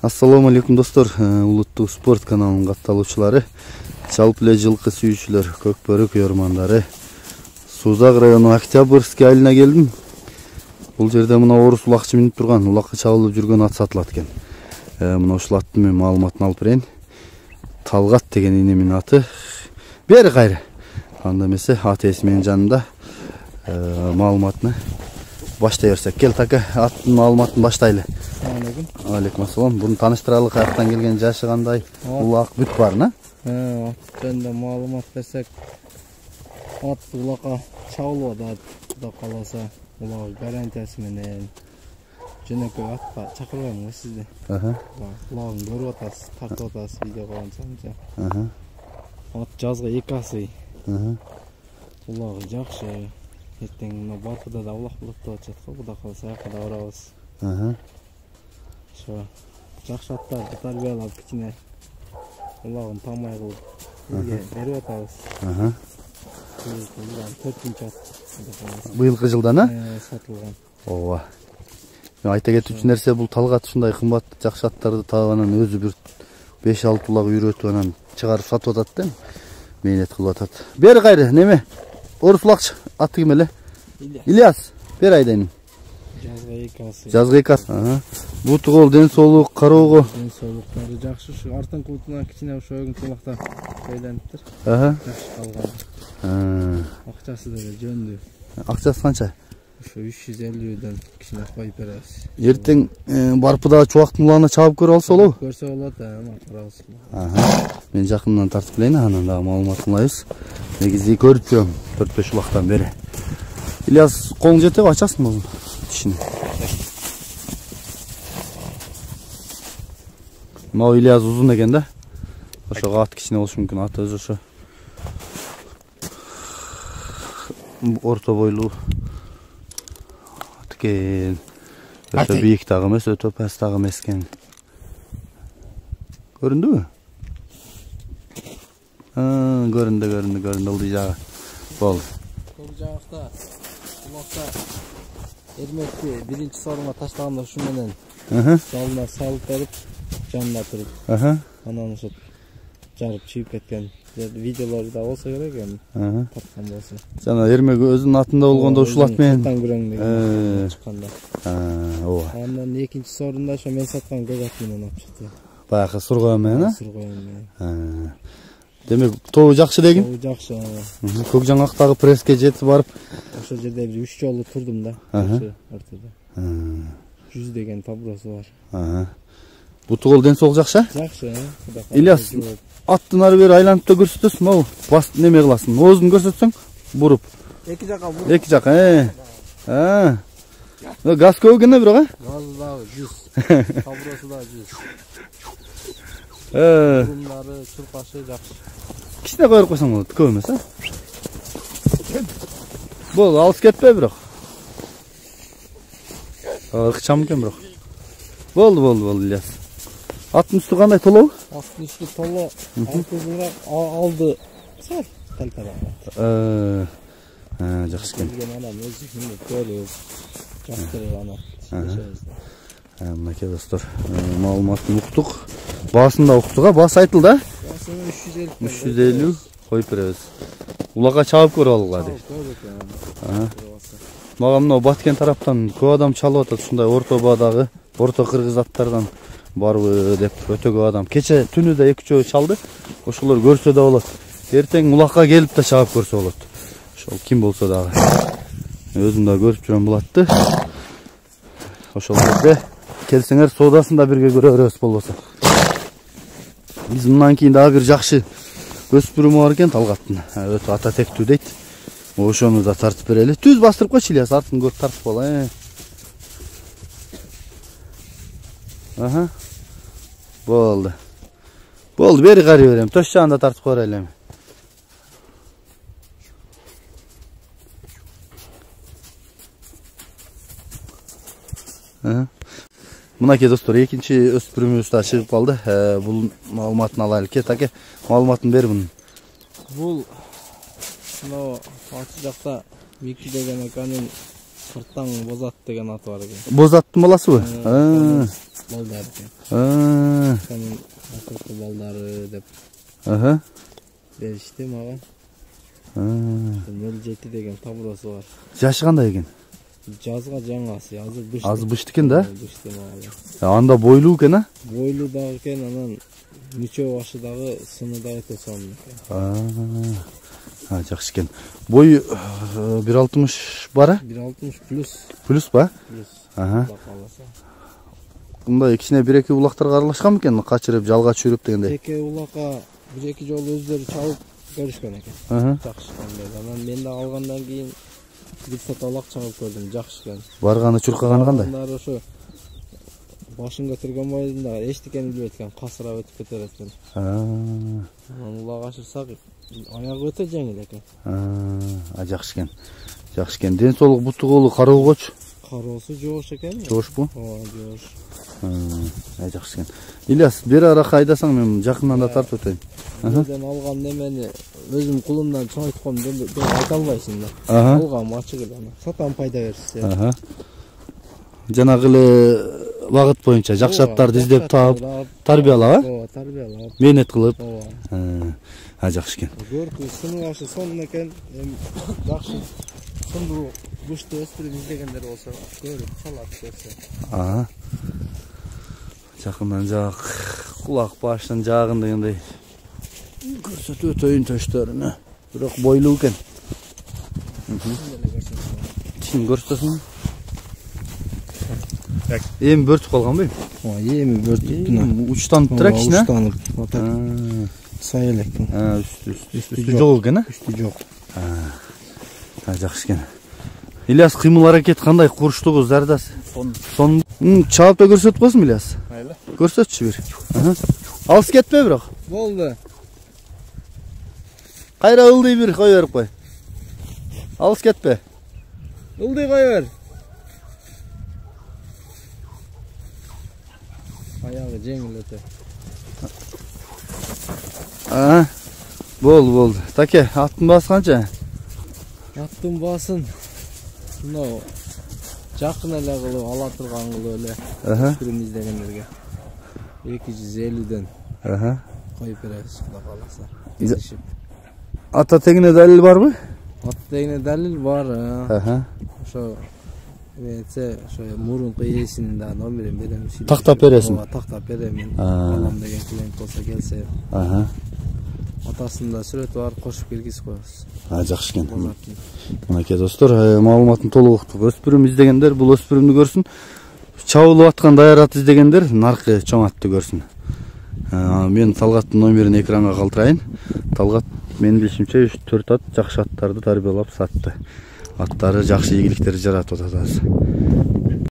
Assalamu alaikum dostlar, Улуттук спорт каналынын катталуучулары, жалпы эле жылкы сүйүүчүлөр, көкбөрүк уярмандары. Сузак району Октябрьский айылына келдим. Бул жерде мына орус улакчы минип турган, улакка чабылып жүргөн ат сатылат экен. Мына ушул аттын мен маалыматын алып берейин. Талгат деген инемин аты. Бери кайры. Анда эмесе ат ээси менин жанымда. Маалыматыны баштай берсек. Кел така, аттын маалыматын баштайлы. Алейкум ассалам. Буну таныштыралы, каяктан келген, жашы кандай, улак бүт барына? Ат жөнүндө маалымат берсек, ат улакка чабылып атат, Кудай кааласа, улак гарантиясы менен. Жөнөкөй атка чакырбайм сизди. Улагын көрүп атасыз, тартып атасыз, видео кылган. Ат жазга 2 асый. Улагы жакшы. Эртең мына барпыда да улак болот деп атышат го, Кудай кааласа аяка да барабыз. Жакшы аттар тарбиялап кичине улагын тамай кылып бизге берип атабыз. 4-нчы ат. Быйылкы жылдан, сатылган. Ооба. Айта кетүүчү нерсе, бул Талгат ушундай кымбат жакшы аттарды таап анан өзү бир 5-6 улак үйрөтүп анан чыгарып сатып атат да. Мээнет кылып атат. Бери кайры, неме? Орус улакчы аты ким эле? Ильяс. Бери айдайын. Жазга 2 асы. Буту кол, ден соолук, кароого. Ден соолуктары жакшы, ушу артын култуна кичине ошогун тулакта байланыптыр. Жакшы калган. Акчасы да жөндүү. Акчасы канча? Ушу 350дөн кичине коюп беребиз. Эртең барпыда чубактын улағына чабып көрүп алса болобу? Көрсө болот, карабыз. Мен жакындан тартып келейин, анан дагы маалыматын алайбыз. Негизи көрүп жүрөм 4-5 улактан бери. Ильяс, колуң жетеби, ачасың болсун тишини. Мына Ильяс узун экен да. Ошого ат кичине болушу мүмкүн, аты өзү ошо. Орто бойлуу. Тикен. Өтө бийик дагы эмес, өтө паст дагы эмес экен. Көрүндүбү? Көрүндү, ылдый жагы. Болду. Кол жагыкта улакта эрмекти 1-нчи сорунга таштаганда ушу менен жалына салып берип, жанына туруп. Анан ошо жарып чыйып кеткен. Видеолору да болсо керек эми. Тарткан болсо. Жана эрмек өзүнүн атында болгондо ушул ат менен күрөң деген чыкканда. Ооба. Андан 2-нчи сорунда ошо мен саткан көк ат менен алып чыкты. Баягы сургоон менен, Сургоон менен. Демек, тобу жакшы дегин? Тобу жакшы. Көк жаңактагы пресске жетип барып, ошо жерде бир 3 жолу турдум да. Ошо ортодо. 100 деген табурасы бар. Буту кол, ден соолук жакшы? Жакшы. Ильяс, аттын ары бери айланып да көрсөтөсүң, могу бас неме кыласың. Оозун көрсөтсөң, буруп. 2 жака буруп. 2 жака, Газ көп экен бирок, Газы да 100. Табурасы да 100. Бурунлары, чуркашы жакшы. Кичине коюп койсоң болот, көп эмес, Бул алыс кетпей бирок. Ыкчам экен бирок. Болду, Ильяс. Аттын үстү кандай, толобу? Аттын үстү толо, артыбыраак алды. Тал-тал. Жакшы экен. Анан өзү көрүп, жактырып анан. Мынакей достор, маалыматын уктук. Баасын да уктук, баасы айтылды, Баасы 350. 350 коюп беребиз. Улакка чабып көрүп алгыла дейт. Мага мына Баткен тараптан көп адам чалып атат, ушундай орто баадагы, орто кыргыз аттардан барбы деп өтө көп адам. Кече түнү да 2-3 чалды. Ошолор көрсө да болот. Эртең улакка келип да чабып көрсө болот. Ошол ким болсо дагы. Өзүм да көрүп жүрөм бул атты. Ошол жерде келсеңер соодасын да бирге көрө беребиз болбосо. Биз мындан кийин дагы бир жакшы өспүрүм бар экен Талгаттын. Өтө ата тектүү дейт. Ошону да тартып берели. Түз бастырып койчу Ильяс, артын көп тартып кала. Болду, бери карый берем. Төш жагында тартып коелу эми. Мынакей достор, экинчи өспүрүмүбүз да чыгып калды. Бул маалыматын алайлы. Таке, маалыматын бер бунун. Бул ачы жакта Вики деген эканын Сырттан Бозат деген аты бар екен. Бозаттын баласыбы? Балдар екен. Соның акыркы балдары деп беришти мага. 07 деген табурасы бар. Жашы кандай экен? Жазга жаңасы, азыр бышты. Азыр бышты экен да? Бышты мага. Анда бойлуу экен, а? Бойлуу дагы экен, анан мүчө башы дагы сыны да өтө чоң экен. Жакшы экен. Бой 1.60 бар, а? 1.60 плюс. Плюс ба? Плюс. Мындай кичине 1-2 улактарга аралашкан экен, качырып, жалга чүрүп дегендей. 2 улакка 1-2 жолу өздөрү чалып көрүшкөн экен. Жакшы экен. Анан мен да алгандан кийин бир сот улак чалып көрдүм, жакшы экен. Барганы чуркаганы кандай? Андар ошо башын көтөргөн бойдон да эчтекени билбейт экен, касырап өтүп кетер экен. Анан улак ашырсак аягы өтө жеңил экен. Жакшы экен. Жакшы экен. Ден соолук буту колу кароогочу. Кароосу жоош экен. Жоошпу? Жоош. Жакшы экен. Ильяс, бери арака айдасаң мен жакындан да тартып өтөйүн. Өзүм алган немени өзүм кулумдан чоңойтком деп айта албайсың да. Алгам ачык эле аны. Сатам пайда берсе. Жанагы эле багыт боюнча жакшы аттарды издеп таап, тарбиялап, тарбиялап, мээнет кылып. Жакшы экен. Көркү сыны башы сонун экен. Жакшы. Сындуу бышты өстүрүп издегендер болсо көрүп салат көрсө. Жакындан жак кулак баштын жагын дегендей көрсөтүп өтөйүн төштөрүнө. Бирок бойлуу экен. Тишин көрсөтөсүң? Эми бөртүп калганбы? Эми бөртүптү. Учтанып тура кичине? Учтанып. Сай элек. Үстү жок экен, а? Үстү жок. Жакшы экен. Ильяс, кыймыл аракет кандай? Курчтугу, зардасы? Сон чаап да көрсөтүп койсун Ильяс. Айла. Көрсөтчү бир. Алыс кетпе бирок. Болду. Кайра ылдый бир кой берип кой. Алыс кетпе. Ылдый кой бер. Аягы жеңил өтө. Болду. Таке, аттын баасы канча? Аттын баасын мынау жакын эле кылып ала турган кылып эле. Өспүрүм издегендерге 250ден коюп беребиз, Кудай кааласа. Ата тегине далил барбы? Ата тегине далил бар. Ошо ошо мурунку ээсинин да номерин берем. Тактап бересиң? Тактап берем. Алам деген клиент болсо келсе. Атасында сүрөтү бар, кошуп киргизип коебуз. Жакшы экен. Мынакей достор, маалыматын толук уктук. Өспүрүм издегендер бул өспүрүмдү көрсүн. Чабылып аткан даяр ат издегендер наркы чоң атты көрсүн. Мен Талгаттын номерин экранга калтырайын. Талгат менин билишимче 3-4 ат жакшы аттарды тарбиялап сатты. Аттары жакшы ийгиликтер жаратып атат азыр.